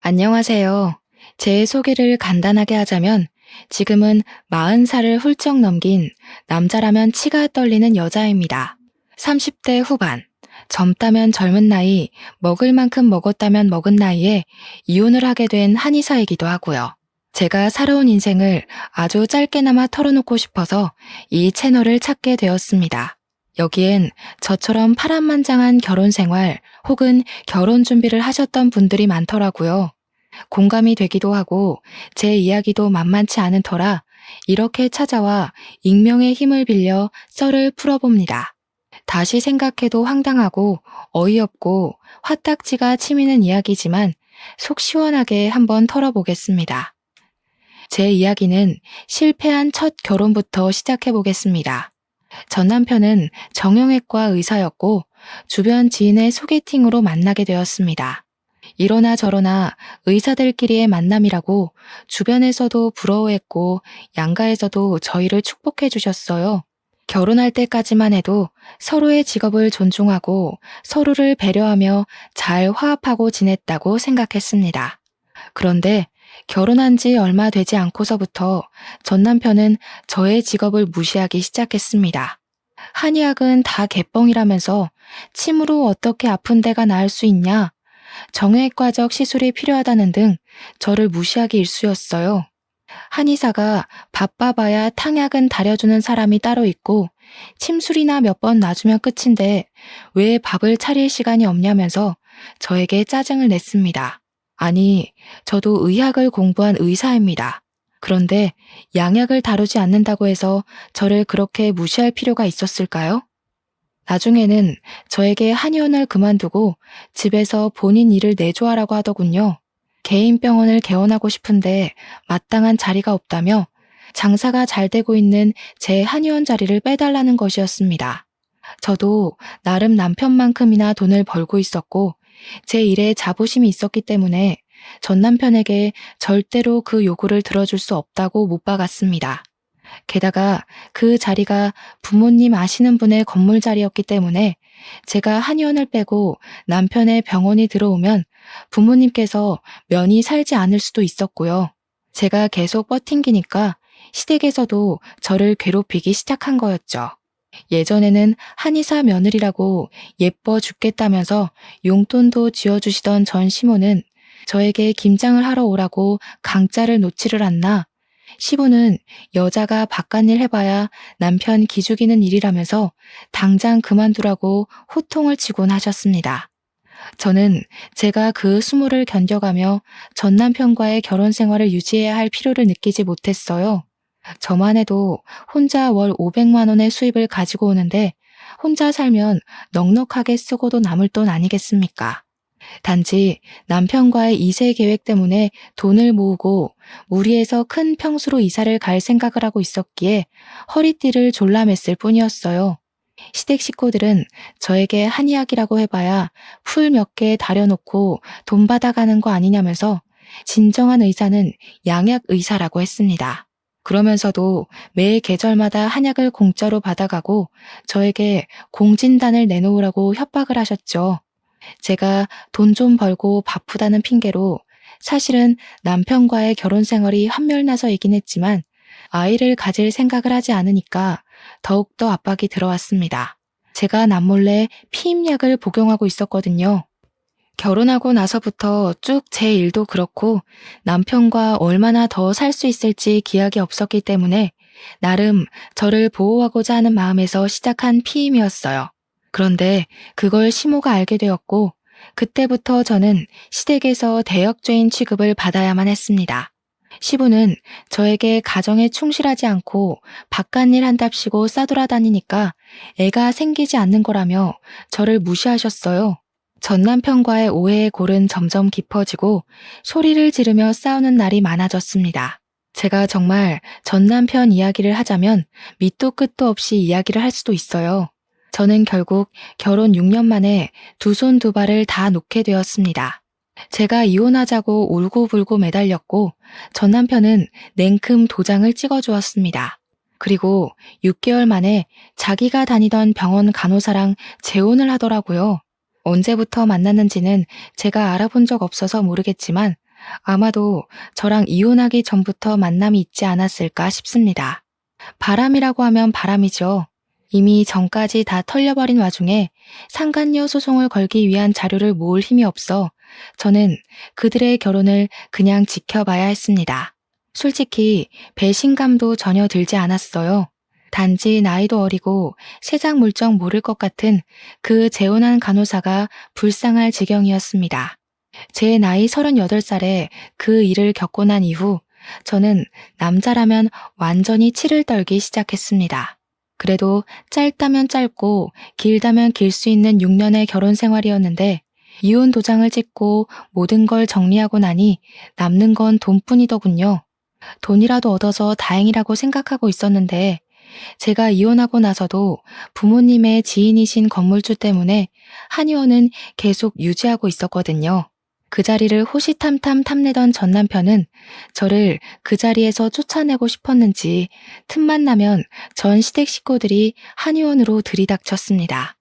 안녕하세요. 제 소개를 간단하게 하자면 지금은 40살을 훌쩍 넘긴 남자라면 치가 떨리는 여자입니다. 30대 후반, 젊다면 젊은 나이, 먹을 만큼 먹었다면 먹은 나이에 이혼을 하게 된 한의사이기도 하고요. 제가 살아온 인생을 아주 짧게나마 털어놓고 싶어서 이 채널을 찾게 되었습니다. 여기엔 저처럼 파란만장한 결혼 생활 혹은 결혼 준비를 하셨던 분들이 많더라고요. 공감이 되기도 하고 제 이야기도 만만치 않은 터라 이렇게 찾아와 익명의 힘을 빌려 썰을 풀어봅니다. 다시 생각해도 황당하고 어이없고 화딱지가 치미는 이야기지만 속 시원하게 한번 털어보겠습니다. 제 이야기는 실패한 첫 결혼부터 시작해보겠습니다. 전 남편은 정형외과 의사였고 주변 지인의 소개팅으로 만나게 되었습니다. 이러나 저러나 의사들끼리의 만남이라고 주변에서도 부러워했고 양가에서도 저희를 축복해 주셨어요. 결혼할 때까지만 해도 서로의 직업을 존중하고 서로를 배려하며 잘 화합하고 지냈다고 생각했습니다. 그런데 결혼한 지 얼마 되지 않고서부터 전 남편은 저의 직업을 무시하기 시작했습니다. 한의학은 다 개뻥이라면서 침으로 어떻게 아픈 데가 나을 수 있냐? 정형외과적 시술이 필요하다는 등 저를 무시하기 일쑤였어요. 한의사가 바빠봐야 탕약은 다려주는 사람이 따로 있고 침술이나 몇 번 놔주면 끝인데 왜 밥을 차릴 시간이 없냐면서 저에게 짜증을 냈습니다. 아니, 저도 의학을 공부한 의사입니다. 그런데 양약을 다루지 않는다고 해서 저를 그렇게 무시할 필요가 있었을까요? 나중에는 저에게 한의원을 그만두고 집에서 본인 일을 내조하라고 하더군요. 개인 병원을 개원하고 싶은데 마땅한 자리가 없다며 장사가 잘 되고 있는 제 한의원 자리를 빼달라는 것이었습니다. 저도 나름 남편만큼이나 돈을 벌고 있었고 제 일에 자부심이 있었기 때문에 전 남편에게 절대로 그 요구를 들어줄 수 없다고 못 박았습니다. 게다가 그 자리가 부모님 아시는 분의 건물 자리였기 때문에 제가 한의원을 빼고 남편의 병원이 들어오면 부모님께서 면이 살지 않을 수도 있었고요. 제가 계속 버팅기니까 시댁에서도 저를 괴롭히기 시작한 거였죠. 예전에는 한의사 며느리라고 예뻐 죽겠다면서 용돈도 쥐어주시던 전 시모는 저에게 김장을 하러 오라고 강짜를 놓지를 않나 시부는 여자가 바깥일 해봐야 남편 기죽이는 일이라면서 당장 그만두라고 호통을 치곤 하셨습니다. 저는 제가 그 수모를 견뎌가며 전 남편과의 결혼 생활을 유지해야 할 필요를 느끼지 못했어요. 저만 해도 혼자 월 500만 원의 수입을 가지고 오는데 혼자 살면 넉넉하게 쓰고도 남을 돈 아니겠습니까? 단지 남편과의 2세 계획 때문에 돈을 모으고 무리해서 큰 평수로 이사를 갈 생각을 하고 있었기에 허리띠를 졸라맸을 뿐이었어요. 시댁 식구들은 저에게 한의학이라고 해봐야 풀 몇 개 다려놓고 돈 받아가는 거 아니냐면서 진정한 의사는 양약 의사라고 했습니다. 그러면서도 매 계절마다 한약을 공짜로 받아가고 저에게 공진단을 내놓으라고 협박을 하셨죠. 제가 돈 좀 벌고 바쁘다는 핑계로 사실은 남편과의 결혼 생활이 한멸나서이긴 했지만 아이를 가질 생각을 하지 않으니까 더욱더 압박이 들어왔습니다. 제가 남몰래 피임약을 복용하고 있었거든요. 결혼하고 나서부터 쭉 제 일도 그렇고 남편과 얼마나 더 살 수 있을지 기약이 없었기 때문에 나름 저를 보호하고자 하는 마음에서 시작한 피임이었어요. 그런데 그걸 시모가 알게 되었고 그때부터 저는 시댁에서 대역죄인 취급을 받아야만 했습니다. 시부는 저에게 가정에 충실하지 않고 바깥일 한답시고 싸돌아다니니까 애가 생기지 않는 거라며 저를 무시하셨어요. 전 남편과의 오해의 골은 점점 깊어지고 소리를 지르며 싸우는 날이 많아졌습니다. 제가 정말 전 남편 이야기를 하자면 밑도 끝도 없이 이야기를 할 수도 있어요. 저는 결국 결혼 6년 만에 두 손 두 발을 다 놓게 되었습니다. 제가 이혼하자고 울고불고 매달렸고 전 남편은 냉큼 도장을 찍어주었습니다. 그리고 6개월 만에 자기가 다니던 병원 간호사랑 재혼을 하더라고요. 언제부터 만났는지는 제가 알아본 적 없어서 모르겠지만 아마도 저랑 이혼하기 전부터 만남이 있지 않았을까 싶습니다. 바람이라고 하면 바람이죠. 이미 전까지 다 털려버린 와중에 상간녀 소송을 걸기 위한 자료를 모을 힘이 없어 저는 그들의 결혼을 그냥 지켜봐야 했습니다. 솔직히 배신감도 전혀 들지 않았어요. 단지 나이도 어리고 세상 물정 모를 것 같은 그 재혼한 간호사가 불쌍할 지경이었습니다. 제 나이 38살에 그 일을 겪고 난 이후 저는 남자라면 완전히 치를 떨기 시작했습니다. 그래도 짧다면 짧고 길다면 길 수 있는 6년의 결혼 생활이었는데 이혼 도장을 찍고 모든 걸 정리하고 나니 남는 건 돈뿐이더군요. 돈이라도 얻어서 다행이라고 생각하고 있었는데 제가 이혼하고 나서도 부모님의 지인이신 건물주 때문에 한의원은 계속 유지하고 있었거든요. 그 자리를 호시탐탐 탐내던 전 남편은 저를 그 자리에서 쫓아내고 싶었는지 틈만 나면 전 시댁 식구들이 한의원으로 들이닥쳤습니다.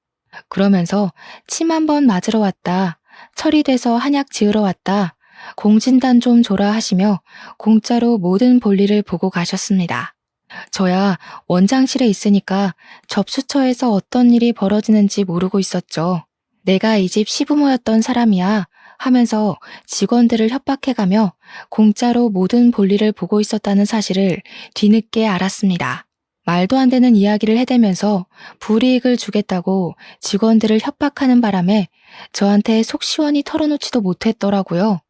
그러면서 침 한 번 맞으러 왔다, 철이 돼서 한약 지으러 왔다, 공진단 좀 줘라 하시며 공짜로 모든 볼일을 보고 가셨습니다. 저야 원장실에 있으니까 접수처에서 어떤 일이 벌어지는지 모르고 있었죠. 내가 이 집 시부모였던 사람이야 하면서 직원들을 협박해가며 공짜로 모든 볼일을 보고 있었다는 사실을 뒤늦게 알았습니다. 말도 안 되는 이야기를 해대면서 불이익을 주겠다고 직원들을 협박하는 바람에 저한테 속 시원히 털어놓지도 못했더라고요.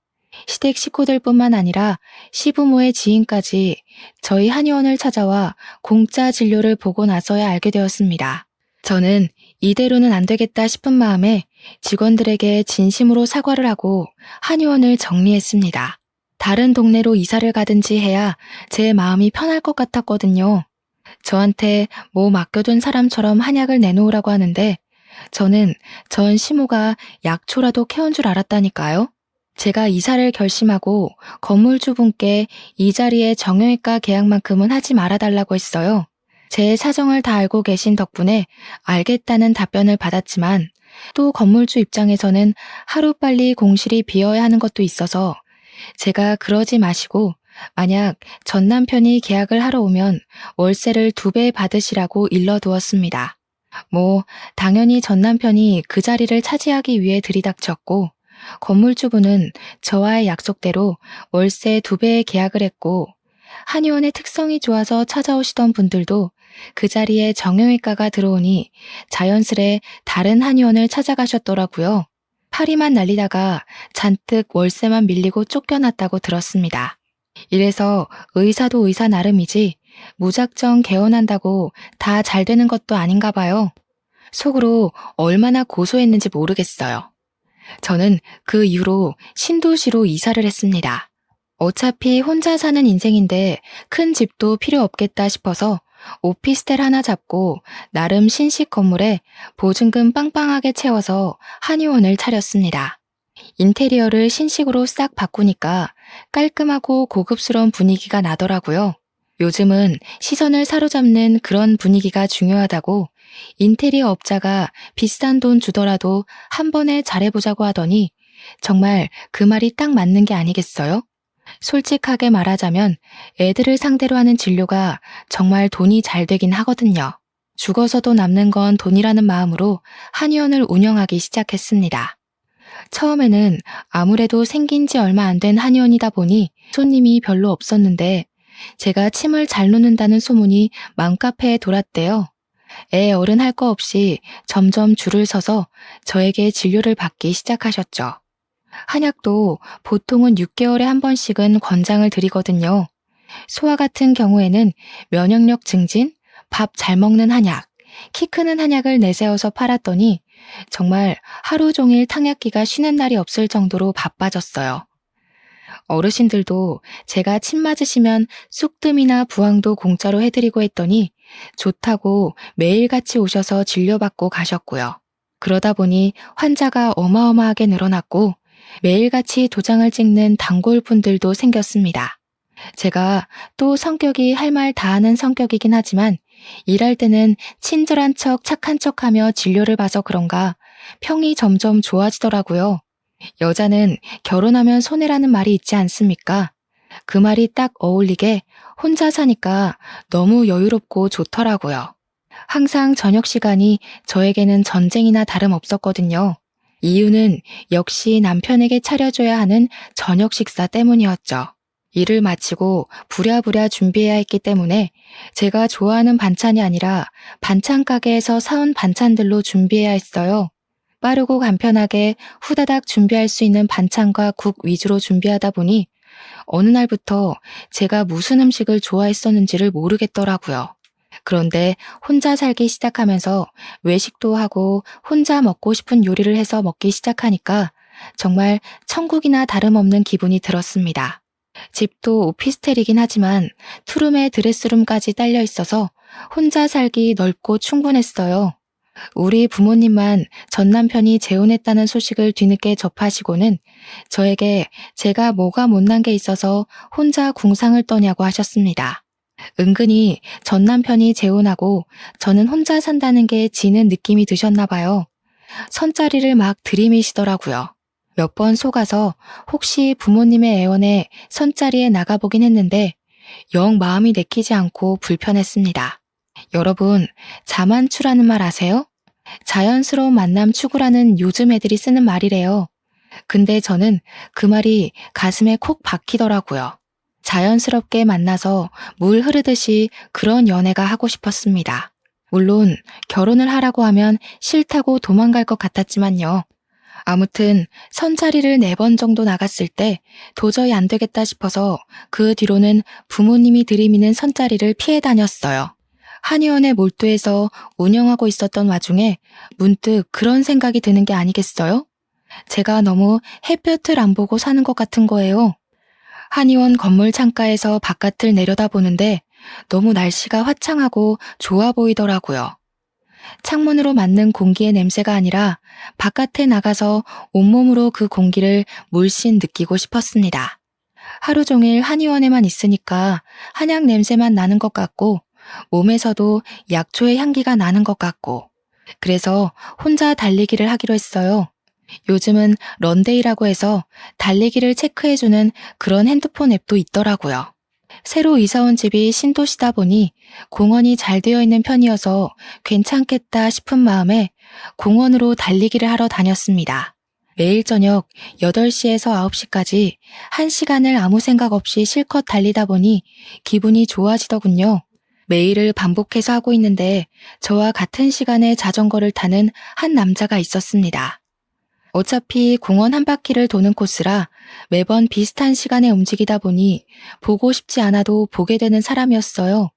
시댁 식구들뿐만 아니라 시부모의 지인까지 저희 한의원을 찾아와 공짜 진료를 보고 나서야 알게 되었습니다. 저는 이대로는 안 되겠다 싶은 마음에 직원들에게 진심으로 사과를 하고 한의원을 정리했습니다. 다른 동네로 이사를 가든지 해야 제 마음이 편할 것 같았거든요. 저한테 뭐 맡겨둔 사람처럼 한약을 내놓으라고 하는데 저는 전 시모가 약초라도 캐온 줄 알았다니까요. 제가 이사를 결심하고 건물주분께 이 자리에 정형외과 계약만큼은 하지 말아달라고 했어요. 제 사정을 다 알고 계신 덕분에 알겠다는 답변을 받았지만 또 건물주 입장에서는 하루빨리 공실이 비어야 하는 것도 있어서 제가 그러지 마시고 만약 전 남편이 계약을 하러 오면 월세를 2배 받으시라고 일러두었습니다. 당연히 전 남편이 그 자리를 차지하기 위해 들이닥쳤고 건물주분은 저와의 약속대로 월세 2배의 계약을 했고 한의원의 특성이 좋아서 찾아오시던 분들도 그 자리에 정형외과가 들어오니 자연스레 다른 한의원을 찾아가셨더라고요. 파리만 날리다가 잔뜩 월세만 밀리고 쫓겨났다고 들었습니다. 이래서 의사도 의사 나름이지 무작정 개원한다고 다 잘 되는 것도 아닌가 봐요. 속으로 얼마나 고소했는지 모르겠어요. 저는 그 이후로 신도시로 이사를 했습니다. 어차피 혼자 사는 인생인데 큰 집도 필요 없겠다 싶어서 오피스텔 하나 잡고 나름 신식 건물에 보증금 빵빵하게 채워서 한의원을 차렸습니다. 인테리어를 신식으로 싹 바꾸니까 깔끔하고 고급스러운 분위기가 나더라고요. 요즘은 시선을 사로잡는 그런 분위기가 중요하다고 인테리어 업자가 비싼 돈 주더라도 한 번에 잘해보자고 하더니 정말 그 말이 딱 맞는 게 아니겠어요? 솔직하게 말하자면 애들을 상대로 하는 진료가 정말 돈이 잘 되긴 하거든요. 죽어서도 남는 건 돈이라는 마음으로 한의원을 운영하기 시작했습니다. 처음에는 아무래도 생긴 지 얼마 안 된 한의원이다 보니 손님이 별로 없었는데 제가 침을 잘 놓는다는 소문이 맘카페에 돌았대요. 애 어른 할 거 없이 점점 줄을 서서 저에게 진료를 받기 시작하셨죠. 한약도 보통은 6개월에 한 번씩은 권장을 드리거든요. 소아 같은 경우에는 면역력 증진, 밥 잘 먹는 한약, 키 크는 한약을 내세워서 팔았더니 정말 하루 종일 탕약기가 쉬는 날이 없을 정도로 바빠졌어요. 어르신들도 제가 침 맞으시면 쑥뜸이나 부항도 공짜로 해드리고 했더니 좋다고 매일같이 오셔서 진료받고 가셨고요. 그러다 보니 환자가 어마어마하게 늘어났고 매일같이 도장을 찍는 단골분들도 생겼습니다. 제가 또 성격이 할 말 다 하는 성격이긴 하지만 일할 때는 친절한 척 착한 척하며 진료를 봐서 그런가 평이 점점 좋아지더라고요. 여자는 결혼하면 손해라는 말이 있지 않습니까? 그 말이 딱 어울리게 혼자 사니까 너무 여유롭고 좋더라고요. 항상 저녁 시간이 저에게는 전쟁이나 다름없었거든요. 이유는 역시 남편에게 차려줘야 하는 저녁 식사 때문이었죠. 일을 마치고 부랴부랴 준비해야 했기 때문에 제가 좋아하는 반찬이 아니라 반찬 가게에서 사온 반찬들로 준비해야 했어요. 빠르고 간편하게 후다닥 준비할 수 있는 반찬과 국 위주로 준비하다 보니 어느 날부터 제가 무슨 음식을 좋아했었는지를 모르겠더라고요. 그런데 혼자 살기 시작하면서 외식도 하고 혼자 먹고 싶은 요리를 해서 먹기 시작하니까 정말 천국이나 다름없는 기분이 들었습니다. 집도 오피스텔이긴 하지만 투룸에 드레스룸까지 딸려 있어서 혼자 살기 넓고 충분했어요. 우리 부모님만 전 남편이 재혼했다는 소식을 뒤늦게 접하시고는 저에게 제가 뭐가 못난 게 있어서 혼자 궁상을 떠냐고 하셨습니다. 은근히 전 남편이 재혼하고 저는 혼자 산다는 게 지는 느낌이 드셨나 봐요. 선자리를 막 들이미시더라고요. 몇 번 속아서 혹시 부모님의 애원에 선자리에 나가보긴 했는데 영 마음이 내키지 않고 불편했습니다. 여러분, 자만추라는 말 아세요? 자연스러운 만남 추구라는 요즘 애들이 쓰는 말이래요. 근데 저는 그 말이 가슴에 콕 박히더라고요. 자연스럽게 만나서 물 흐르듯이 그런 연애가 하고 싶었습니다. 물론 결혼을 하라고 하면 싫다고 도망갈 것 같았지만요. 아무튼 선자리를 4번 정도 나갔을 때 도저히 안 되겠다 싶어서 그 뒤로는 부모님이 들이미는 선자리를 피해 다녔어요. 한의원에 몰두해서 운영하고 있었던 와중에 문득 그런 생각이 드는 게 아니겠어요? 제가 너무 햇볕을 안 보고 사는 것 같은 거예요. 한의원 건물 창가에서 바깥을 내려다보는데 너무 날씨가 화창하고 좋아 보이더라고요. 창문으로 맞는 공기의 냄새가 아니라 바깥에 나가서 온몸으로 그 공기를 물씬 느끼고 싶었습니다. 하루 종일 한의원에만 있으니까 한약 냄새만 나는 것 같고 몸에서도 약초의 향기가 나는 것 같고 그래서 혼자 달리기를 하기로 했어요. 요즘은 런데이라고 해서 달리기를 체크해주는 그런 핸드폰 앱도 있더라고요. 새로 이사 온 집이 신도시다 보니 공원이 잘 되어 있는 편이어서 괜찮겠다 싶은 마음에 공원으로 달리기를 하러 다녔습니다. 매일 저녁 8시에서 9시까지 1시간을 아무 생각 없이 실컷 달리다 보니 기분이 좋아지더군요. 매일을 반복해서 하고 있는데 저와 같은 시간에 자전거를 타는 한 남자가 있었습니다. 어차피 공원 한 바퀴를 도는 코스라 매번 비슷한 시간에 움직이다 보니 보고 싶지 않아도 보게 되는 사람이었어요.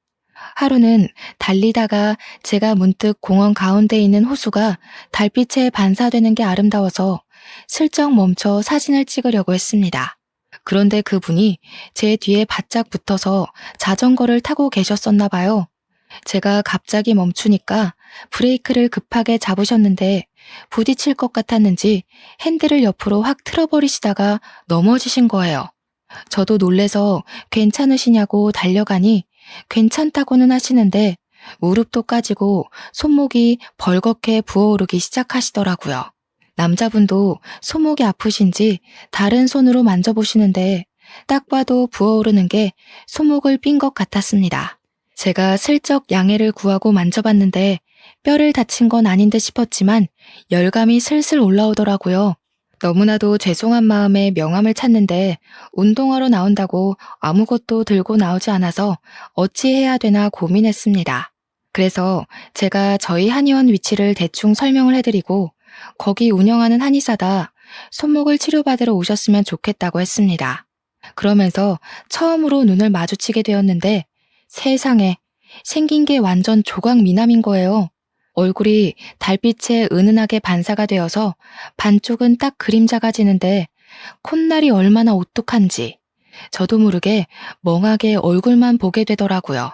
하루는 달리다가 제가 문득 공원 가운데 있는 호수가 달빛에 반사되는 게 아름다워서 슬쩍 멈춰 사진을 찍으려고 했습니다. 그런데 그분이 제 뒤에 바짝 붙어서 자전거를 타고 계셨었나 봐요. 제가 갑자기 멈추니까 브레이크를 급하게 잡으셨는데 부딪힐 것 같았는지 핸들을 옆으로 확 틀어버리시다가 넘어지신 거예요. 저도 놀래서 괜찮으시냐고 달려가니 괜찮다고는 하시는데 무릎도 까지고 손목이 벌겋게 부어오르기 시작하시더라고요. 남자분도 손목이 아프신지 다른 손으로 만져보시는데 딱 봐도 부어오르는 게 손목을 삔 것 같았습니다. 제가 슬쩍 양해를 구하고 만져봤는데 뼈를 다친 건 아닌 듯 싶었지만 열감이 슬슬 올라오더라고요. 너무나도 죄송한 마음에 명함을 찾는데 운동하러 나온다고 아무것도 들고 나오지 않아서 어찌 해야 되나 고민했습니다. 그래서 제가 저희 한의원 위치를 대충 설명을 해드리고 거기 운영하는 한의사다 손목을 치료받으러 오셨으면 좋겠다고 했습니다. 그러면서 처음으로 눈을 마주치게 되었는데 세상에 생긴 게 완전 조각 미남인 거예요. 얼굴이 달빛에 은은하게 반사가 되어서 반쪽은 딱 그림자가 지는데 콧날이 얼마나 오똑한지 저도 모르게 멍하게 얼굴만 보게 되더라고요.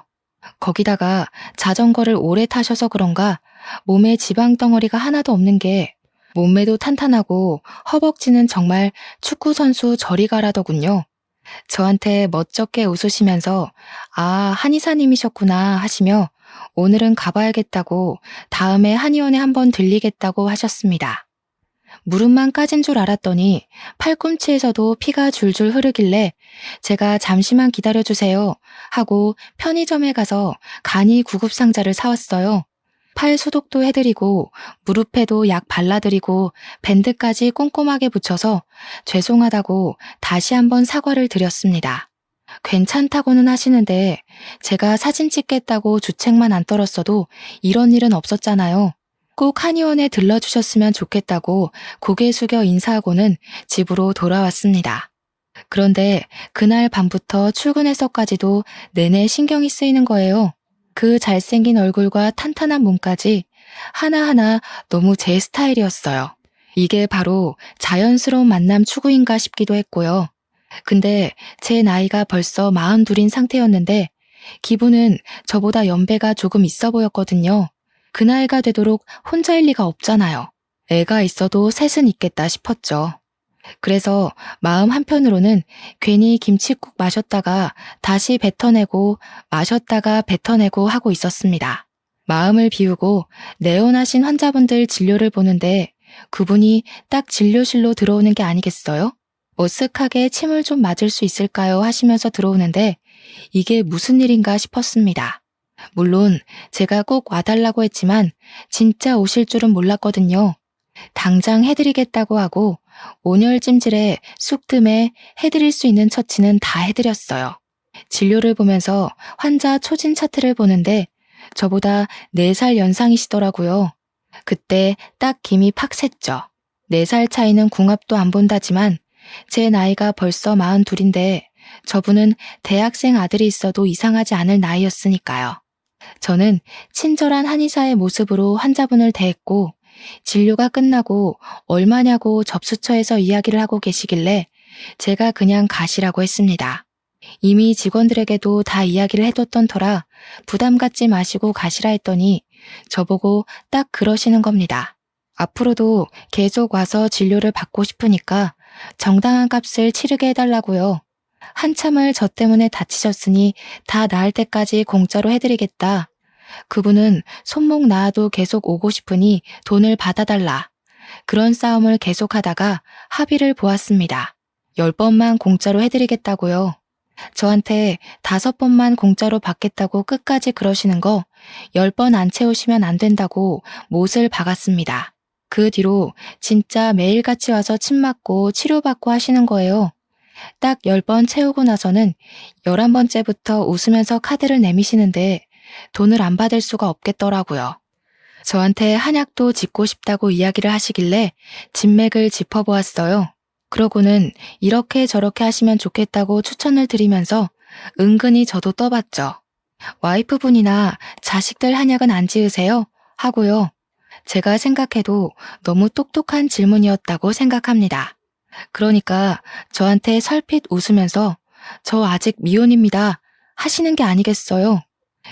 거기다가 자전거를 오래 타셔서 그런가 몸에 지방 덩어리가 하나도 없는 게 몸매도 탄탄하고 허벅지는 정말 축구선수 저리 가라더군요. 저한테 멋쩍게 웃으시면서 아, 한의사님이셨구나 하시며 오늘은 가봐야겠다고 다음에 한의원에 한번 들리겠다고 하셨습니다. 무릎만 까진 줄 알았더니 팔꿈치에서도 피가 줄줄 흐르길래 제가 잠시만 기다려주세요 하고 편의점에 가서 간이 구급상자를 사왔어요. 팔 소독도 해드리고 무릎에도 약 발라드리고 밴드까지 꼼꼼하게 붙여서 죄송하다고 다시 한번 사과를 드렸습니다. 괜찮다고는 하시는데 제가 사진 찍겠다고 주책만 안 떨었어도 이런 일은 없었잖아요. 꼭 한의원에 들러주셨으면 좋겠다고 고개 숙여 인사하고는 집으로 돌아왔습니다. 그런데 그날 밤부터 출근해서까지도 내내 신경이 쓰이는 거예요. 그 잘생긴 얼굴과 탄탄한 몸까지 하나하나 너무 제 스타일이었어요. 이게 바로 자연스러운 만남 추구인가 싶기도 했고요. 근데 제 나이가 벌써 42인 상태였는데 기분은 저보다 연배가 조금 있어 보였거든요. 그 나이가 되도록 혼자일 리가 없잖아요. 애가 있어도 셋은 있겠다 싶었죠. 그래서 마음 한편으로는 괜히 김칫국 마셨다가 다시 뱉어내고 마셨다가 뱉어내고 하고 있었습니다. 마음을 비우고 내원하신 환자분들 진료를 보는데 그분이 딱 진료실로 들어오는 게 아니겠어요? 어색하게 침을 좀 맞을 수 있을까요? 하시면서 들어오는데 이게 무슨 일인가 싶었습니다. 물론 제가 꼭 와달라고 했지만 진짜 오실 줄은 몰랐거든요. 당장 해드리겠다고 하고 온열찜질에 쑥뜸에 해드릴 수 있는 처치는 다 해드렸어요. 진료를 보면서 환자 초진 차트를 보는데 저보다 4살 연상이시더라고요. 그때 딱 김이 팍 샜죠. 4살 차이는 궁합도 안 본다지만 제 나이가 벌써 42인데 저분은 대학생 아들이 있어도 이상하지 않을 나이였으니까요. 저는 친절한 한의사의 모습으로 환자분을 대했고 진료가 끝나고 얼마냐고 접수처에서 이야기를 하고 계시길래 제가 그냥 가시라고 했습니다. 이미 직원들에게도 다 이야기를 해뒀던 터라 부담 갖지 마시고 가시라 했더니 저보고 딱 그러시는 겁니다. 앞으로도 계속 와서 진료를 받고 싶으니까 정당한 값을 치르게 해달라고요. 한참을 저 때문에 다치셨으니 다 나을 때까지 공짜로 해드리겠다. 그분은 손목 나아도 계속 오고 싶으니 돈을 받아달라. 그런 싸움을 계속하다가 합의를 보았습니다. 10번만 공짜로 해드리겠다고요. 저한테 5번만 공짜로 받겠다고 끝까지 그러시는 거 10번 안 채우시면 안 된다고 못을 박았습니다. 그 뒤로 진짜 매일같이 와서 침 맞고 치료받고 하시는 거예요. 딱 10번 채우고 나서는 11번째부터 웃으면서 카드를 내미시는데 돈을 안 받을 수가 없겠더라고요. 저한테 한약도 짓고 싶다고 이야기를 하시길래 진맥을 짚어보았어요. 그러고는 이렇게 저렇게 하시면 좋겠다고 추천을 드리면서 은근히 저도 떠봤죠. 와이프분이나 자식들 한약은 안 지으세요? 하고요. 제가 생각해도 너무 똑똑한 질문이었다고 생각합니다. 그러니까 저한테 설핏 웃으면서 저 아직 미혼입니다 하시는 게 아니겠어요.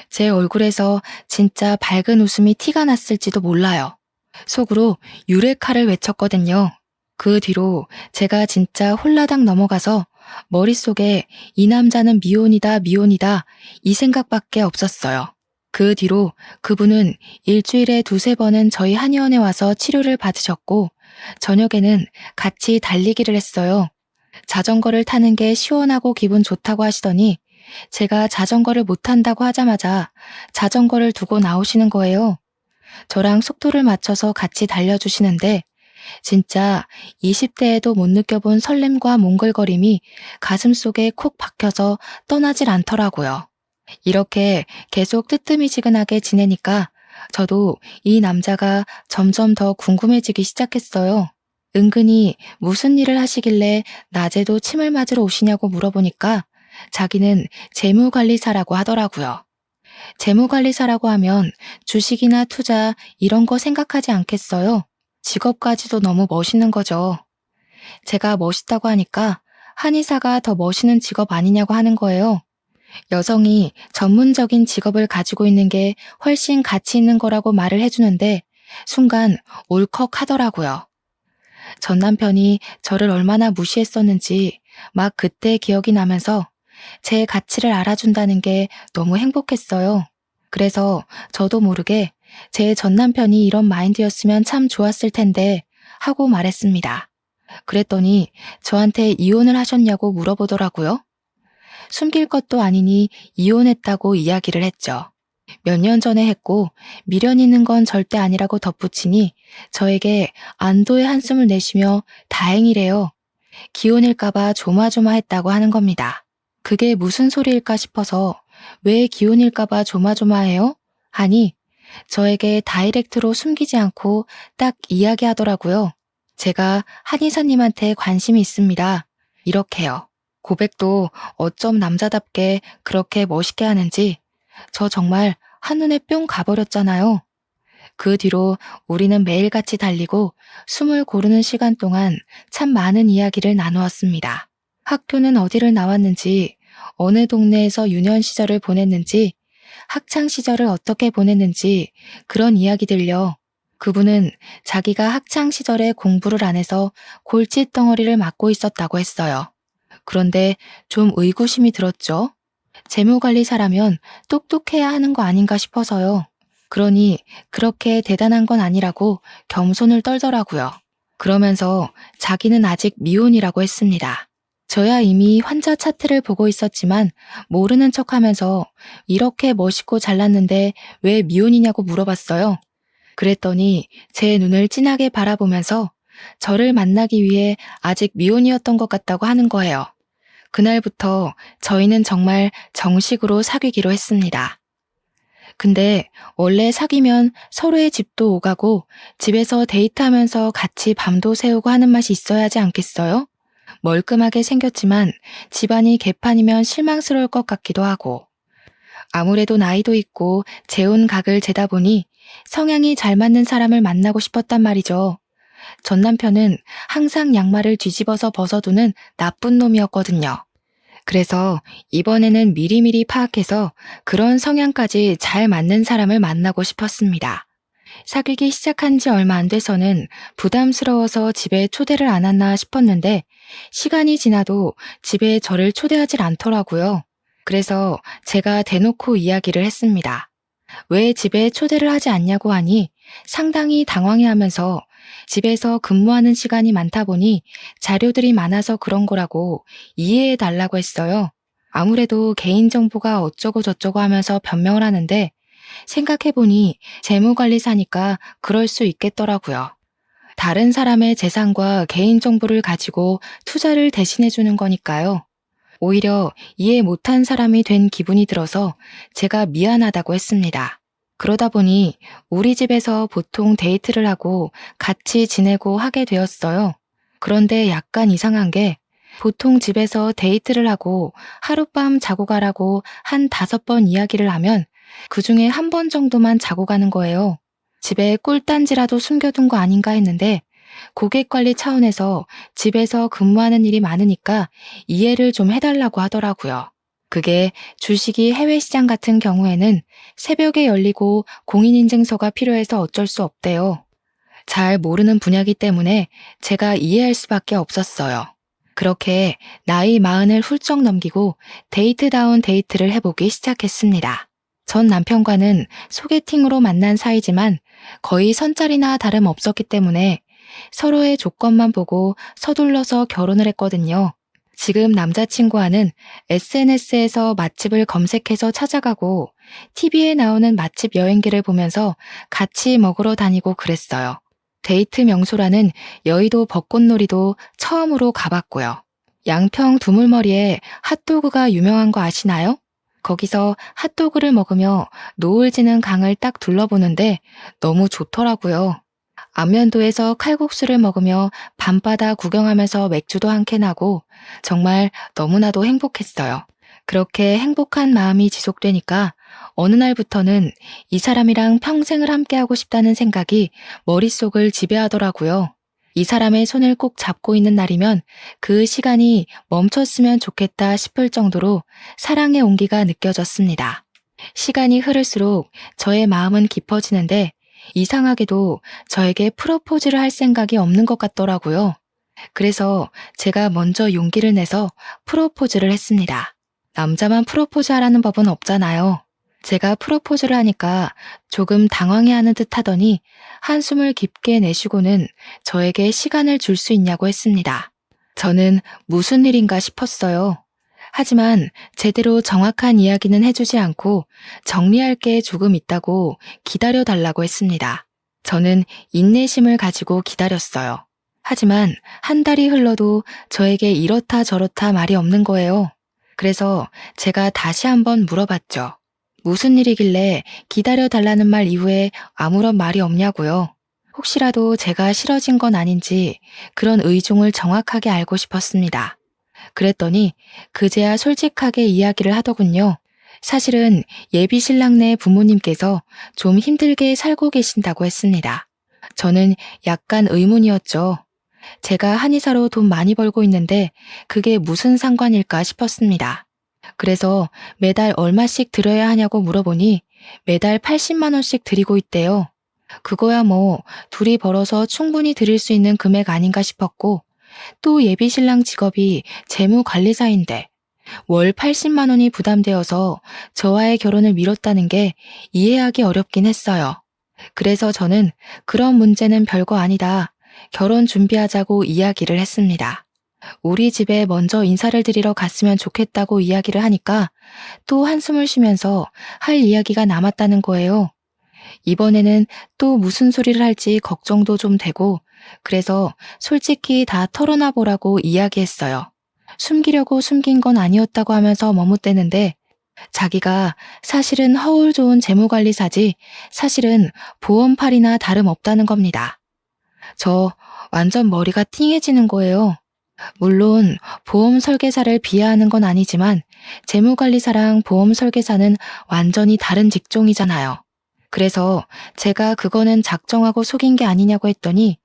제 얼굴에서 진짜 밝은 웃음이 티가 났을지도 몰라요. 속으로 유레카를 외쳤거든요. 그 뒤로 제가 진짜 홀라당 넘어가서 머릿속에 이 남자는 미혼이다 미혼이다 이 생각밖에 없었어요. 그 뒤로 그분은 일주일에 2-3번은 저희 한의원에 와서 치료를 받으셨고 저녁에는 같이 달리기를 했어요. 자전거를 타는 게 시원하고 기분 좋다고 하시더니 제가 자전거를 못 탄다고 하자마자 자전거를 두고 나오시는 거예요. 저랑 속도를 맞춰서 같이 달려주시는데 진짜 20대에도 못 느껴본 설렘과 몽글거림이 가슴속에 콕 박혀서 떠나질 않더라고요. 이렇게 계속 뜨뜨미지근하게 지내니까 저도 이 남자가 점점 더 궁금해지기 시작했어요. 은근히 무슨 일을 하시길래 낮에도 침을 맞으러 오시냐고 물어보니까 자기는 재무관리사라고 하더라고요. 재무관리사라고 하면 주식이나 투자 이런 거 생각하지 않겠어요? 직업까지도 너무 멋있는 거죠. 제가 멋있다고 하니까 한의사가 더 멋있는 직업 아니냐고 하는 거예요. 여성이 전문적인 직업을 가지고 있는 게 훨씬 가치 있는 거라고 말을 해주는데 순간 울컥하더라고요. 전 남편이 저를 얼마나 무시했었는지 막 그때 기억이 나면서 제 가치를 알아준다는 게 너무 행복했어요. 그래서 저도 모르게 제 전 남편이 이런 마인드였으면 참 좋았을 텐데 하고 말했습니다. 그랬더니 저한테 이혼을 하셨냐고 물어보더라고요. 숨길 것도 아니니 이혼했다고 이야기를 했죠. 몇 년 전에 했고 미련 있는 건 절대 아니라고 덧붙이니 저에게 안도의 한숨을 내쉬며 다행이래요. 기혼일까봐 조마조마했다고 하는 겁니다. 그게 무슨 소리일까 싶어서 왜 기혼일까봐 조마조마해요? 하니 저에게 다이렉트로 숨기지 않고 딱 이야기하더라고요. 제가 한의사님한테 관심이 있습니다. 이렇게요. 고백도 어쩜 남자답게 그렇게 멋있게 하는지 저 정말 한눈에 뿅 가버렸잖아요. 그 뒤로 우리는 매일같이 달리고 숨을 고르는 시간 동안 참 많은 이야기를 나누었습니다. 학교는 어디를 나왔는지, 어느 동네에서 유년 시절을 보냈는지, 학창 시절을 어떻게 보냈는지 그런 이야기들요. 그분은 자기가 학창 시절에 공부를 안 해서 골칫덩어리를 맞고 있었다고 했어요. 그런데 좀 의구심이 들었죠. 재무관리사라면 똑똑해야 하는 거 아닌가 싶어서요. 그러니 그렇게 대단한 건 아니라고 겸손을 떨더라고요. 그러면서 자기는 아직 미혼이라고 했습니다. 저야 이미 환자 차트를 보고 있었지만 모르는 척하면서 이렇게 멋있고 잘났는데 왜 미혼이냐고 물어봤어요. 그랬더니 제 눈을 진하게 바라보면서 저를 만나기 위해 아직 미혼이었던 것 같다고 하는 거예요. 그날부터 저희는 정말 정식으로 사귀기로 했습니다. 근데 원래 사귀면 서로의 집도 오가고 집에서 데이트하면서 같이 밤도 새우고 하는 맛이 있어야 하지 않겠어요? 멀끔하게 생겼지만 집안이 개판이면 실망스러울 것 같기도 하고 아무래도 나이도 있고 재혼 각을 재다 보니 성향이 잘 맞는 사람을 만나고 싶었단 말이죠. 전 남편은 항상 양말을 뒤집어서 벗어두는 나쁜 놈이었거든요. 그래서 이번에는 미리미리 파악해서 그런 성향까지 잘 맞는 사람을 만나고 싶었습니다. 사귀기 시작한 지 얼마 안 돼서는 부담스러워서 집에 초대를 안 했나 싶었는데 시간이 지나도 집에 저를 초대하질 않더라고요. 그래서 제가 대놓고 이야기를 했습니다. 왜 집에 초대를 하지 않냐고 하니 상당히 당황해하면서 집에서 근무하는 시간이 많다 보니 자료들이 많아서 그런 거라고 이해해 달라고 했어요. 아무래도 개인정보가 어쩌고 저쩌고 하면서 변명을 하는데 생각해보니 재무관리사니까 그럴 수 있겠더라고요. 다른 사람의 재산과 개인정보를 가지고 투자를 대신해주는 거니까요. 오히려 이해 못한 사람이 된 기분이 들어서 제가 미안하다고 했습니다. 그러다 보니 우리 집에서 보통 데이트를 하고 같이 지내고 하게 되었어요. 그런데 약간 이상한 게 보통 집에서 데이트를 하고 하룻밤 자고 가라고 한 5번 이야기를 하면 그중에 한 번 정도만 자고 가는 거예요. 집에 꿀단지라도 숨겨둔 거 아닌가 했는데 고객 관리 차원에서 집에서 근무하는 일이 많으니까 이해를 좀 해달라고 하더라고요. 그게 주식이 해외 시장 같은 경우에는 새벽에 열리고 공인인증서가 필요해서 어쩔 수 없대요. 잘 모르는 분야이기 때문에 제가 이해할 수밖에 없었어요. 그렇게 나이 40을 훌쩍 넘기고 데이트다운 데이트를 해보기 시작했습니다. 전 남편과는 소개팅으로 만난 사이지만 거의 선짜리나 다름없었기 때문에 서로의 조건만 보고 서둘러서 결혼을 했거든요. 지금 남자친구와는 SNS에서 맛집을 검색해서 찾아가고 TV에 나오는 맛집 여행기를 보면서 같이 먹으러 다니고 그랬어요. 데이트 명소라는 여의도 벚꽃놀이도 처음으로 가봤고요. 양평 두물머리에 핫도그가 유명한 거 아시나요? 거기서 핫도그를 먹으며 노을 지는 강을 딱 둘러보는데 너무 좋더라고요. 안면도에서 칼국수를 먹으며 밤바다 구경하면서 맥주도 한 캔 하고 정말 너무나도 행복했어요. 그렇게 행복한 마음이 지속되니까 어느 날부터는 이 사람이랑 평생을 함께하고 싶다는 생각이 머릿속을 지배하더라고요. 이 사람의 손을 꼭 잡고 있는 날이면 그 시간이 멈췄으면 좋겠다 싶을 정도로 사랑의 온기가 느껴졌습니다. 시간이 흐를수록 저의 마음은 깊어지는데 이상하게도 저에게 프로포즈를 할 생각이 없는 것 같더라고요. 그래서 제가 먼저 용기를 내서 프로포즈를 했습니다. 남자만 프로포즈 하라는 법은 없잖아요. 제가 프로포즈를 하니까 조금 당황해하는 듯 하더니 한숨을 깊게 내쉬고는 저에게 시간을 줄 수 있냐고 했습니다. 저는 무슨 일인가 싶었어요. 하지만 제대로 정확한 이야기는 해주지 않고 정리할 게 조금 있다고 기다려달라고 했습니다. 저는 인내심을 가지고 기다렸어요. 하지만 한 달이 흘러도 저에게 이렇다 저렇다 말이 없는 거예요. 그래서 제가 다시 한번 물어봤죠. 무슨 일이길래 기다려달라는 말 이후에 아무런 말이 없냐고요. 혹시라도 제가 싫어진 건 아닌지 그런 의중을 정확하게 알고 싶었습니다. 그랬더니 그제야 솔직하게 이야기를 하더군요. 사실은 예비 신랑네 부모님께서 좀 힘들게 살고 계신다고 했습니다. 저는 약간 의문이었죠. 제가 한의사로 돈 많이 벌고 있는데 그게 무슨 상관일까 싶었습니다. 그래서 매달 얼마씩 들여야 하냐고 물어보니 매달 80만 원씩 드리고 있대요. 그거야 뭐 둘이 벌어서 충분히 드릴 수 있는 금액 아닌가 싶었고 또 예비 신랑 직업이 재무관리사인데 월 80만 원이 부담되어서 저와의 결혼을 미뤘다는 게 이해하기 어렵긴 했어요. 그래서 저는 그런 문제는 별거 아니다. 결혼 준비하자고 이야기를 했습니다. 우리 집에 먼저 인사를 드리러 갔으면 좋겠다고 이야기를 하니까 또 한숨을 쉬면서 할 이야기가 남았다는 거예요. 이번에는 또 무슨 소리를 할지 걱정도 좀 되고 그래서 솔직히 다 털어놔 보라고 이야기했어요. 숨기려고 숨긴 건 아니었다고 하면서 머뭇대는데 자기가 사실은 허울 좋은 재무관리사지 사실은 보험팔이나 다름없다는 겁니다. 저 완전 머리가 띵해지는 거예요. 물론 보험 설계사를 비하하는 건 아니지만 재무관리사랑 보험 설계사는 완전히 다른 직종이잖아요. 그래서 제가 그거는 작정하고 속인 게 아니냐고 했더니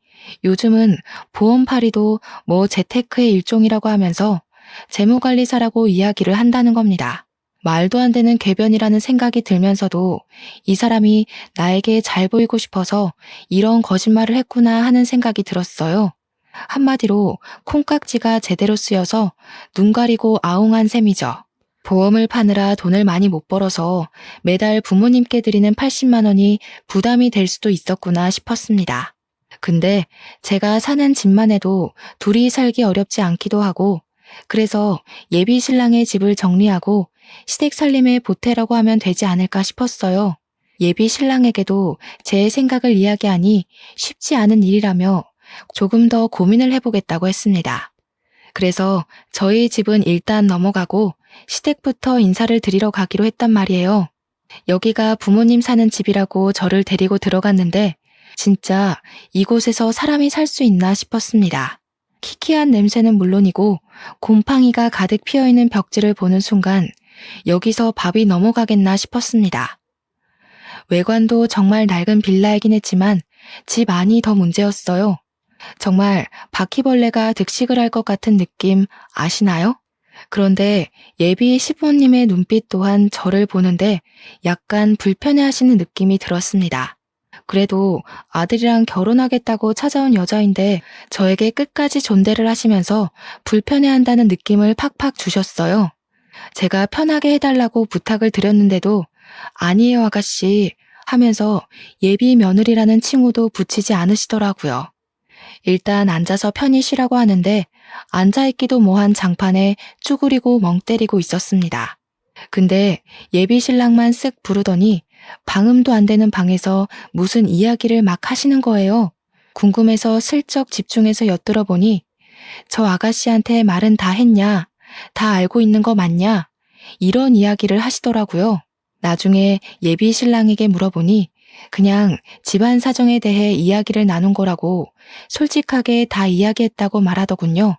요즘은 보험팔이도 뭐 재테크의 일종이라고 하면서 재무관리사라고 이야기를 한다는 겁니다. 말도 안 되는 궤변이라는 생각이 들면서도 이 사람이 나에게 잘 보이고 싶어서 이런 거짓말을 했구나 하는 생각이 들었어요. 한마디로 콩깍지가 제대로 쓰여서 눈 가리고 아웅한 셈이죠. 보험을 파느라 돈을 많이 못 벌어서 매달 부모님께 드리는 80만 원이 부담이 될 수도 있었구나 싶었습니다. 근데 제가 사는 집만 해도 둘이 살기 어렵지 않기도 하고 그래서 예비 신랑의 집을 정리하고 시댁 살림에 보태라고 하면 되지 않을까 싶었어요. 예비 신랑에게도 제 생각을 이야기하니 쉽지 않은 일이라며 조금 더 고민을 해보겠다고 했습니다. 그래서 저희 집은 일단 넘어가고 시댁부터 인사를 드리러 가기로 했단 말이에요. 여기가 부모님 사는 집이라고 저를 데리고 들어갔는데 진짜 이곳에서 사람이 살 수 있나 싶었습니다. 키키한 냄새는 물론이고 곰팡이가 가득 피어있는 벽지를 보는 순간 여기서 밥이 넘어가겠나 싶었습니다. 외관도 정말 낡은 빌라이긴 했지만 집 안이 더 문제였어요. 정말 바퀴벌레가 득식을 할 것 같은 느낌 아시나요? 그런데 예비 시부모님의 눈빛 또한 저를 보는데 약간 불편해하시는 느낌이 들었습니다. 그래도 아들이랑 결혼하겠다고 찾아온 여자인데 저에게 끝까지 존대를 하시면서 불편해한다는 느낌을 팍팍 주셨어요. 제가 편하게 해달라고 부탁을 드렸는데도 아니에요 아가씨 하면서 예비 며느리라는 칭호도 붙이지 않으시더라고요. 일단 앉아서 편히 쉬라고 하는데 앉아있기도 뭐한 장판에 쭈그리고 멍 때리고 있었습니다. 근데 예비 신랑만 쓱 부르더니 방음도 안 되는 방에서 무슨 이야기를 막 하시는 거예요. 궁금해서 슬쩍 집중해서 엿들어 보니 저 아가씨한테 말은 다 했냐? 다 알고 있는 거 맞냐? 이런 이야기를 하시더라고요. 나중에 예비 신랑에게 물어보니 그냥 집안 사정에 대해 이야기를 나눈 거라고 솔직하게 다 이야기했다고 말하더군요.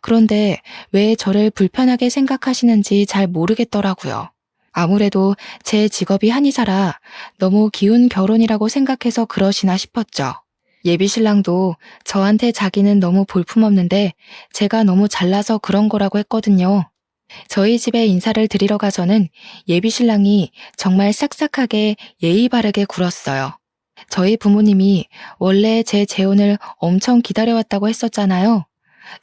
그런데 왜 저를 불편하게 생각하시는지 잘 모르겠더라고요. 아무래도 제 직업이 한의사라 너무 기운 결혼이라고 생각해서 그러시나 싶었죠. 예비 신랑도 저한테 자기는 너무 볼품없는데 제가 너무 잘나서 그런 거라고 했거든요. 저희 집에 인사를 드리러 가서는 예비 신랑이 정말 싹싹하게 예의 바르게 굴었어요. 저희 부모님이 원래 제 재혼을 엄청 기다려왔다고 했었잖아요.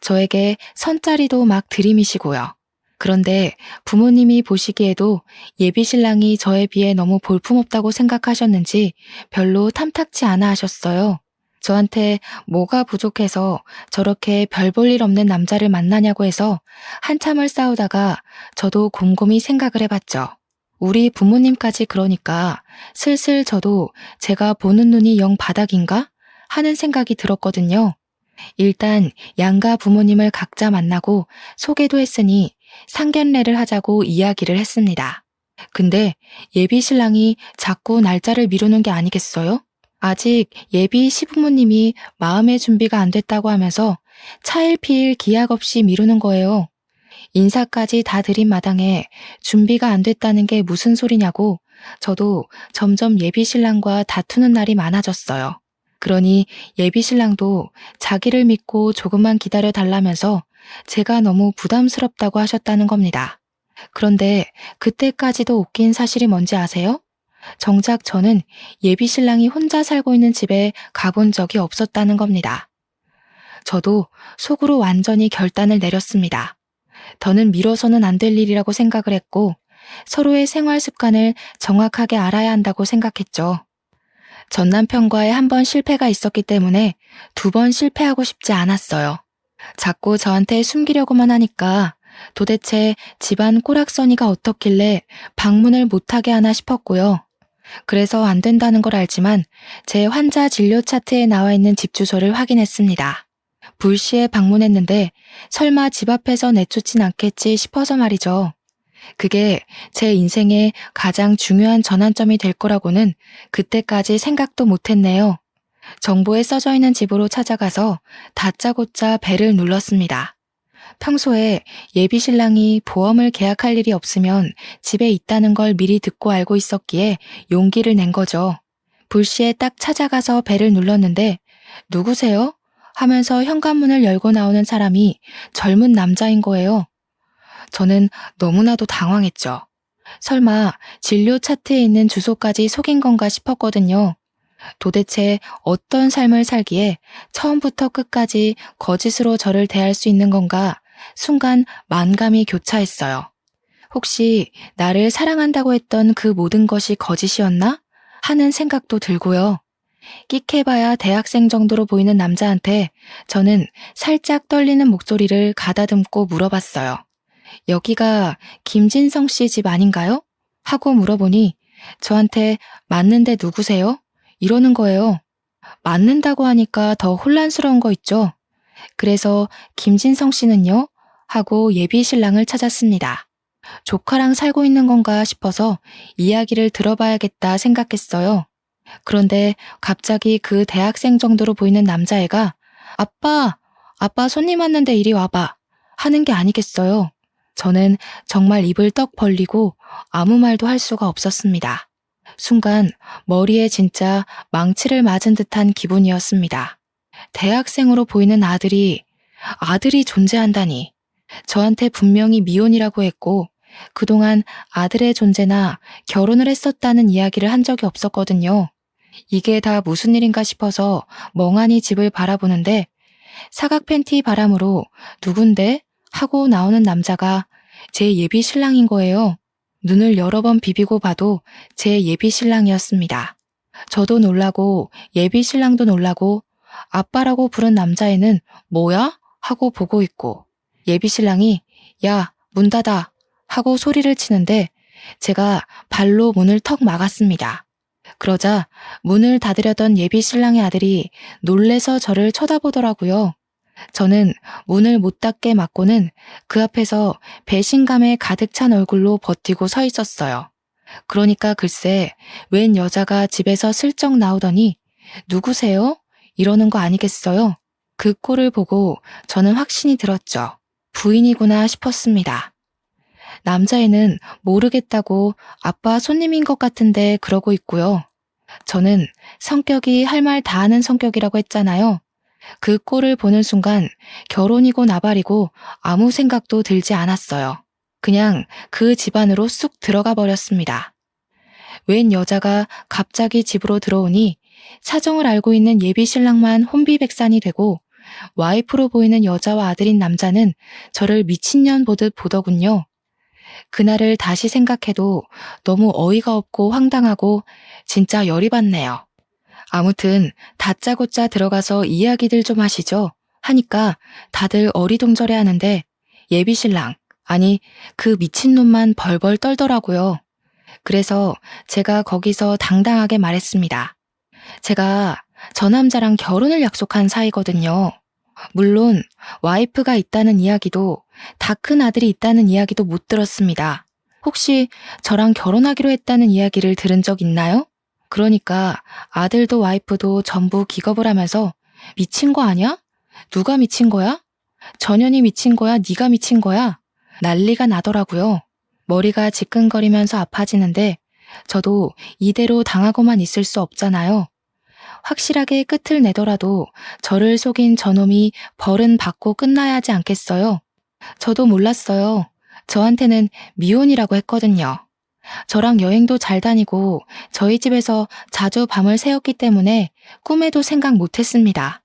저에게 선자리도 막 들이미시고요. 그런데 부모님이 보시기에도 예비 신랑이 저에 비해 너무 볼품없다고 생각하셨는지 별로 탐탁치 않아 하셨어요. 저한테 뭐가 부족해서 저렇게 별 볼 일 없는 남자를 만나냐고 해서 한참을 싸우다가 저도 곰곰이 생각을 해봤죠. 우리 부모님까지 그러니까 슬슬 저도 제가 보는 눈이 영 바닥인가 하는 생각이 들었거든요. 일단 양가 부모님을 각자 만나고 소개도 했으니 상견례를 하자고 이야기를 했습니다. 근데 예비 신랑이 자꾸 날짜를 미루는 게 아니겠어요? 아직 예비 시부모님이 마음의 준비가 안 됐다고 하면서 차일피일 기약 없이 미루는 거예요. 인사까지 다 드린 마당에 준비가 안 됐다는 게 무슨 소리냐고 저도 점점 예비 신랑과 다투는 날이 많아졌어요. 그러니 예비 신랑도 자기를 믿고 조금만 기다려 달라면서 제가 너무 부담스럽다고 하셨다는 겁니다. 그런데 그때까지도 웃긴 사실이 뭔지 아세요? 정작 저는 예비 신랑이 혼자 살고 있는 집에 가본 적이 없었다는 겁니다. 저도 속으로 완전히 결단을 내렸습니다. 더는 미뤄서는 안 될 일이라고 생각을 했고 서로의 생활 습관을 정확하게 알아야 한다고 생각했죠. 전 남편과의 한 번 실패가 있었기 때문에 두 번 실패하고 싶지 않았어요. 자꾸 저한테 숨기려고만 하니까 도대체 집안 꼬락서니가 어떻길래 방문을 못하게 하나 싶었고요. 그래서 안 된다는 걸 알지만 제 환자 진료 차트에 나와 있는 집 주소를 확인했습니다. 불시에 방문했는데 설마 집 앞에서 내쫓진 않겠지 싶어서 말이죠. 그게 제 인생의 가장 중요한 전환점이 될 거라고는 그때까지 생각도 못했네요. 정보에 써져 있는 집으로 찾아가서 다짜고짜 벨을 눌렀습니다. 평소에 예비 신랑이 보험을 계약할 일이 없으면 집에 있다는 걸 미리 듣고 알고 있었기에 용기를 낸 거죠. 불시에 딱 찾아가서 벨을 눌렀는데 누구세요? 하면서 현관문을 열고 나오는 사람이 젊은 남자인 거예요. 저는 너무나도 당황했죠. 설마 진료 차트에 있는 주소까지 속인 건가 싶었거든요. 도대체 어떤 삶을 살기에 처음부터 끝까지 거짓으로 저를 대할 수 있는 건가 순간 만감이 교차했어요. 혹시 나를 사랑한다고 했던 그 모든 것이 거짓이었나? 하는 생각도 들고요. 끽해봐야 대학생 정도로 보이는 남자한테 저는 살짝 떨리는 목소리를 가다듬고 물어봤어요. 여기가 김진성 씨 집 아닌가요? 하고 물어보니 저한테 맞는데 누구세요? 이러는 거예요. 맞는다고 하니까 더 혼란스러운 거 있죠? 그래서 김진성 씨는요? 하고 예비 신랑을 찾았습니다. 조카랑 살고 있는 건가 싶어서 이야기를 들어봐야겠다 생각했어요. 그런데 갑자기 그 대학생 정도로 보이는 남자애가 아빠 손님 왔는데 이리 와봐 하는 게 아니겠어요. 저는 정말 입을 떡 벌리고 아무 말도 할 수가 없었습니다. 순간 머리에 진짜 망치를 맞은 듯한 기분이었습니다. 대학생으로 보이는 아들이 존재한다니. 저한테 분명히 미혼이라고 했고 그동안 아들의 존재나 결혼을 했었다는 이야기를 한 적이 없었거든요. 이게 다 무슨 일인가 싶어서 멍하니 집을 바라보는데 사각 팬티 바람으로 누군데? 하고 나오는 남자가 제 예비 신랑인 거예요. 눈을 여러 번 비비고 봐도 제 예비 신랑이었습니다. 저도 놀라고 예비 신랑도 놀라고 아빠라고 부른 남자애는 뭐야? 하고 보고 있고 예비 신랑이 야, 문 닫아 하고 소리를 치는데 제가 발로 문을 턱 막았습니다. 그러자 문을 닫으려던 예비 신랑의 아들이 놀래서 저를 쳐다보더라고요. 저는 문을 못 닫게 막고는 그 앞에서 배신감에 가득 찬 얼굴로 버티고 서 있었어요. 그러니까 글쎄 웬 여자가 집에서 슬쩍 나오더니 누구세요? 이러는 거 아니겠어요? 그 꼴을 보고 저는 확신이 들었죠. 부인이구나 싶었습니다. 남자애는 모르겠다고 아빠 손님인 것 같은데 그러고 있고요. 저는 성격이 할 말 다 하는 성격이라고 했잖아요. 그 꼴을 보는 순간 결혼이고 나발이고 아무 생각도 들지 않았어요. 그냥 그 집안으로 쑥 들어가 버렸습니다. 웬 여자가 갑자기 집으로 들어오니 사정을 알고 있는 예비 신랑만 혼비백산이 되고 와이프로 보이는 여자와 아들인 남자는 저를 미친년 보듯 보더군요. 그날을 다시 생각해도 너무 어이가 없고 황당하고 진짜 열이 받네요. 아무튼 다짜고짜 들어가서 이야기들 좀 하시죠 하니까 다들 어리둥절해 하는데 예비신랑, 아니 그 미친놈만 벌벌 떨더라고요. 그래서 제가 거기서 당당하게 말했습니다. 제가 저 남자랑 결혼을 약속한 사이거든요. 물론 와이프가 있다는 이야기도, 다 큰 아들이 있다는 이야기도 못 들었습니다. 혹시 저랑 결혼하기로 했다는 이야기를 들은 적 있나요? 그러니까 아들도 와이프도 전부 기겁을 하면서 미친 거 아니야? 누가 미친 거야? 전현이 미친 거야? 네가 미친 거야? 난리가 나더라고요. 머리가 지끈거리면서 아파지는데 저도 이대로 당하고만 있을 수 없잖아요. 확실하게 끝을 내더라도 저를 속인 저놈이 벌은 받고 끝나야 하지 않겠어요? 저도 몰랐어요. 저한테는 미혼이라고 했거든요. 저랑 여행도 잘 다니고 저희 집에서 자주 밤을 새웠기 때문에 꿈에도 생각 못했습니다.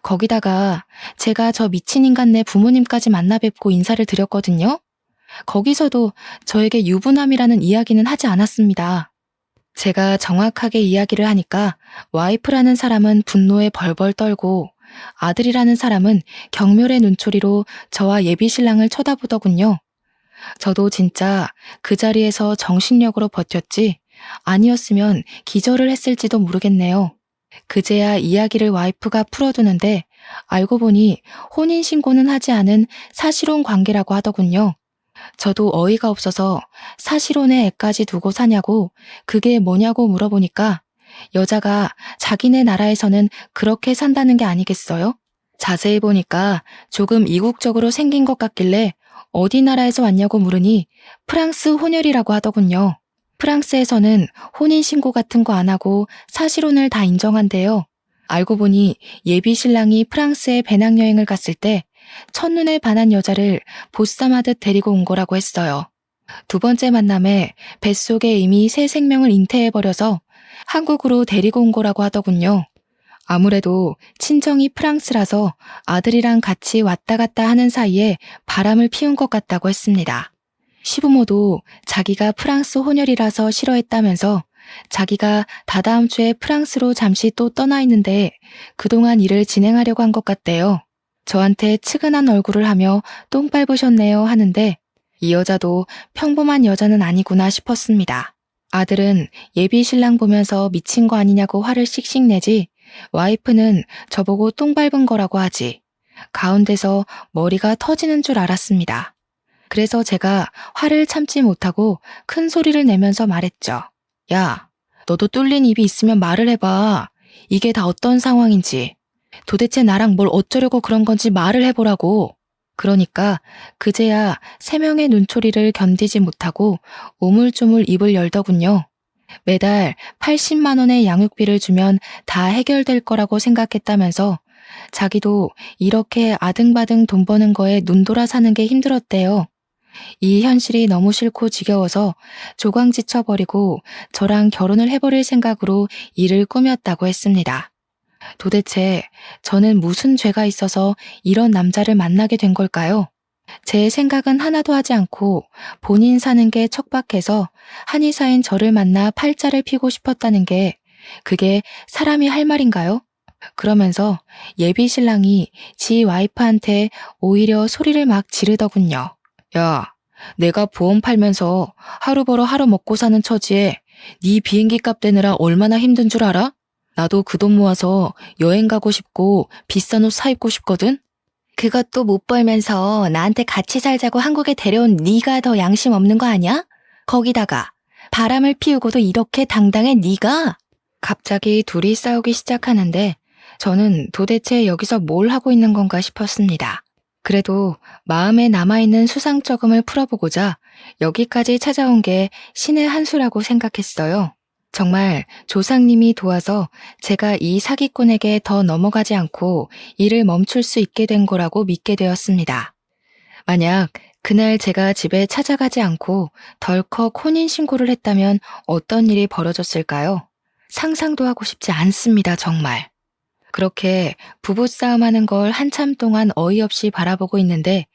거기다가 제가 저 미친 인간네 부모님까지 만나 뵙고 인사를 드렸거든요. 거기서도 저에게 유부남이라는 이야기는 하지 않았습니다. 제가 정확하게 이야기를 하니까 와이프라는 사람은 분노에 벌벌 떨고 아들이라는 사람은 경멸의 눈초리로 저와 예비신랑을 쳐다보더군요. 저도 진짜 그 자리에서 정신력으로 버텼지 아니었으면 기절을 했을지도 모르겠네요. 그제야 이야기를 와이프가 풀어두는데 알고 보니 혼인신고는 하지 않은 사실혼 관계라고 하더군요. 저도 어이가 없어서 사실혼에 애까지 두고 사냐고 그게 뭐냐고 물어보니까 여자가 자기네 나라에서는 그렇게 산다는 게 아니겠어요? 자세히 보니까 조금 이국적으로 생긴 것 같길래 어디 나라에서 왔냐고 물으니 프랑스 혼혈이라고 하더군요. 프랑스에서는 혼인신고 같은 거 안 하고 사실혼을 다 인정한대요. 알고 보니 예비 신랑이 프랑스에 배낭여행을 갔을 때 첫눈에 반한 여자를 보쌈하듯 데리고 온 거라고 했어요. 두 번째 만남에 뱃속에 이미 새 생명을 잉태해버려서 한국으로 데리고 온 거라고 하더군요. 아무래도 친정이 프랑스라서 아들이랑 같이 왔다 갔다 하는 사이에 바람을 피운 것 같다고 했습니다. 시부모도 자기가 프랑스 혼혈이라서 싫어했다면서 자기가 다다음 주에 프랑스로 잠시 또 떠나 있는데 그동안 일을 진행하려고 한 것 같대요. 저한테 측은한 얼굴을 하며 똥 밟으셨네요 하는데 이 여자도 평범한 여자는 아니구나 싶었습니다. 아들은 예비 신랑 보면서 미친 거 아니냐고 화를 씩씩 내지 와이프는 저보고 똥 밟은 거라고 하지. 가운데서 머리가 터지는 줄 알았습니다. 그래서 제가 화를 참지 못하고 큰 소리를 내면서 말했죠. 야, 너도 뚫린 입이 있으면 말을 해봐. 이게 다 어떤 상황인지. 도대체 나랑 뭘 어쩌려고 그런 건지 말을 해보라고. 그러니까 그제야 세 명의 눈초리를 견디지 못하고 우물쭈물 입을 열더군요. 매달 80만 원의 양육비를 주면 다 해결될 거라고 생각했다면서 자기도 이렇게 아등바등 돈 버는 거에 눈돌아 사는 게 힘들었대요. 이 현실이 너무 싫고 지겨워서 조강지쳐버리고 저랑 결혼을 해버릴 생각으로 일을 꾸몄다고 했습니다. 도대체 저는 무슨 죄가 있어서 이런 남자를 만나게 된 걸까요? 제 생각은 하나도 하지 않고 본인 사는 게 척박해서 한의사인 저를 만나 팔자를 피고 싶었다는 게 그게 사람이 할 말인가요? 그러면서 예비 신랑이 지 와이프한테 오히려 소리를 막 지르더군요. 야, 내가 보험 팔면서 하루 벌어 하루 먹고 사는 처지에 네 비행기 값 대느라 얼마나 힘든 줄 알아? 나도 그 돈 모아서 여행 가고 싶고 비싼 옷 사입고 싶거든? 그것도 못 벌면서 나한테 같이 살자고 한국에 데려온 네가 더 양심 없는 거 아니야? 거기다가 바람을 피우고도 이렇게 당당해 네가? 갑자기 둘이 싸우기 시작하는데 저는 도대체 여기서 뭘 하고 있는 건가 싶었습니다. 그래도 마음에 남아있는 수상쩍음을 풀어보고자 여기까지 찾아온 게 신의 한 수라고 생각했어요. 정말 조상님이 도와서 제가 이 사기꾼에게 더 넘어가지 않고 일을 멈출 수 있게 된 거라고 믿게 되었습니다. 만약 그날 제가 집에 찾아가지 않고 덜컥 혼인신고를 했다면 어떤 일이 벌어졌을까요? 상상도 하고 싶지 않습니다, 정말. 그렇게 부부싸움하는 걸 한참 동안 어이없이 바라보고 있는데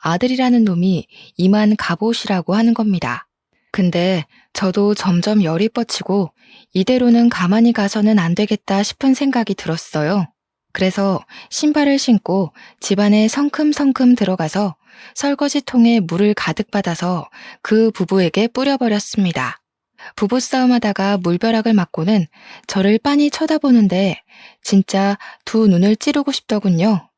아들이라는 놈이 이만 갑옷이라고 하는 겁니다. 근데 저도 점점 열이 뻗치고 이대로는 가만히 가서는 안 되겠다 싶은 생각이 들었어요. 그래서 신발을 신고 집안에 성큼성큼 들어가서 설거지통에 물을 가득 받아서 그 부부에게 뿌려버렸습니다. 부부싸움 하다가 물벼락을 맞고는 저를 빤히 쳐다보는데 진짜 두 눈을 찌르고 싶더군요.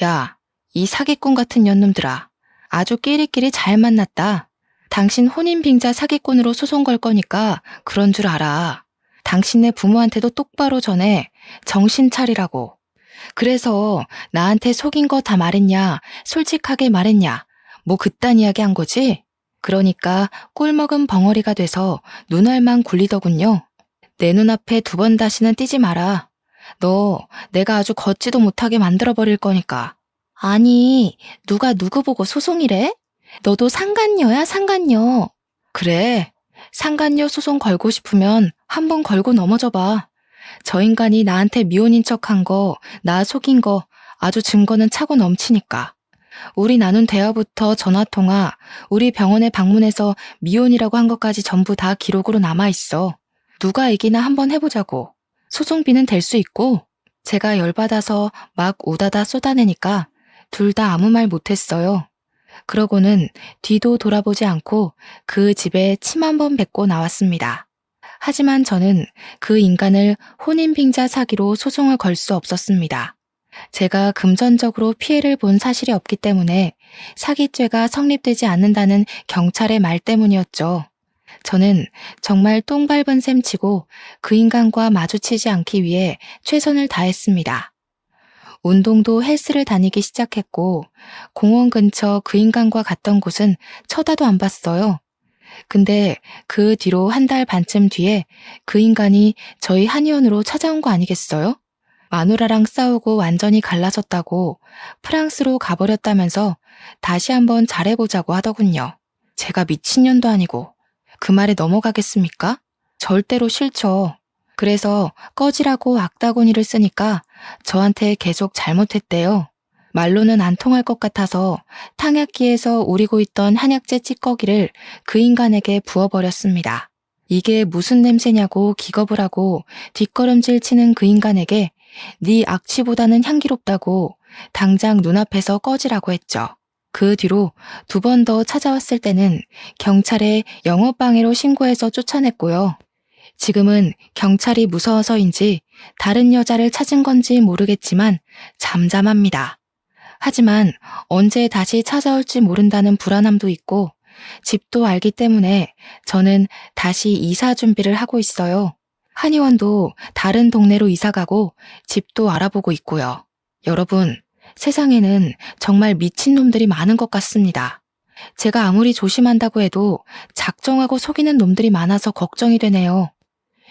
야, 이 사기꾼 같은 년놈들아. 아주 끼리끼리 잘 만났다. 당신 혼인빙자 사기꾼으로 소송 걸 거니까 그런 줄 알아. 당신네 부모한테도 똑바로 전해. 정신 차리라고. 그래서 나한테 속인 거 다 말했냐? 솔직하게 말했냐? 뭐 그딴 이야기 한 거지? 그러니까 꿀먹은 벙어리가 돼서 눈알만 굴리더군요. 내 눈앞에 두 번 다시는 띄지 마라. 너 내가 아주 걷지도 못하게 만들어버릴 거니까. 아니, 누가 누구 보고 소송이래? 너도 상간녀야, 상간녀. 그래, 상간녀 소송 걸고 싶으면 한번 걸고 넘어져 봐. 저 인간이 나한테 미혼인 척한 거, 나 속인 거 아주 증거는 차고 넘치니까. 우리 나눈 대화부터 전화통화, 우리 병원에 방문해서 미혼이라고 한 것까지 전부 다 기록으로 남아있어. 누가 이기나 한번 해보자고. 소송비는 될 수 있고. 제가 열받아서 막 우다다 쏟아내니까 둘 다 아무 말 못했어요. 그러고는 뒤도 돌아보지 않고 그 집에 침 한 번 뱉고 나왔습니다. 하지만 저는 그 인간을 혼인빙자 사기로 소송을 걸 수 없었습니다. 제가 금전적으로 피해를 본 사실이 없기 때문에 사기죄가 성립되지 않는다는 경찰의 말 때문이었죠. 저는 정말 똥 밟은 셈 치고 그 인간과 마주치지 않기 위해 최선을 다했습니다. 운동도 헬스를 다니기 시작했고 공원 근처 그 인간과 갔던 곳은 쳐다도 안 봤어요. 근데 그 뒤로 한 달 반쯤 뒤에 그 인간이 저희 한의원으로 찾아온 거 아니겠어요? 마누라랑 싸우고 완전히 갈라섰다고 프랑스로 가버렸다면서 다시 한번 잘해보자고 하더군요. 제가 미친년도 아니고 그 말에 넘어가겠습니까? 절대로 싫죠. 그래서 꺼지라고 악다구니를 쓰니까 저한테 계속 잘못했대요. 말로는 안 통할 것 같아서 탕약기에서 우리고 있던 한약재 찌꺼기를 그 인간에게 부어버렸습니다. 이게 무슨 냄새냐고 기겁을 하고 뒷걸음질 치는 그 인간에게 네 악취보다는 향기롭다고 당장 눈앞에서 꺼지라고 했죠. 그 뒤로 두 번 더 찾아왔을 때는 경찰에 영업방해로 신고해서 쫓아냈고요. 지금은 경찰이 무서워서인지 다른 여자를 찾은 건지 모르겠지만 잠잠합니다. 하지만 언제 다시 찾아올지 모른다는 불안함도 있고 집도 알기 때문에 저는 다시 이사 준비를 하고 있어요. 한의원도 다른 동네로 이사가고 집도 알아보고 있고요. 여러분, 세상에는 정말 미친놈들이 많은 것 같습니다. 제가 아무리 조심한다고 해도 작정하고 속이는 놈들이 많아서 걱정이 되네요.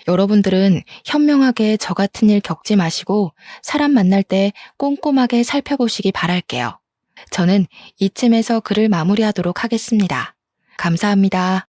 여러분들은 현명하게 저 같은 일 겪지 마시고 사람 만날 때 꼼꼼하게 살펴보시기 바랄게요. 저는 이쯤에서 글을 마무리하도록 하겠습니다. 감사합니다.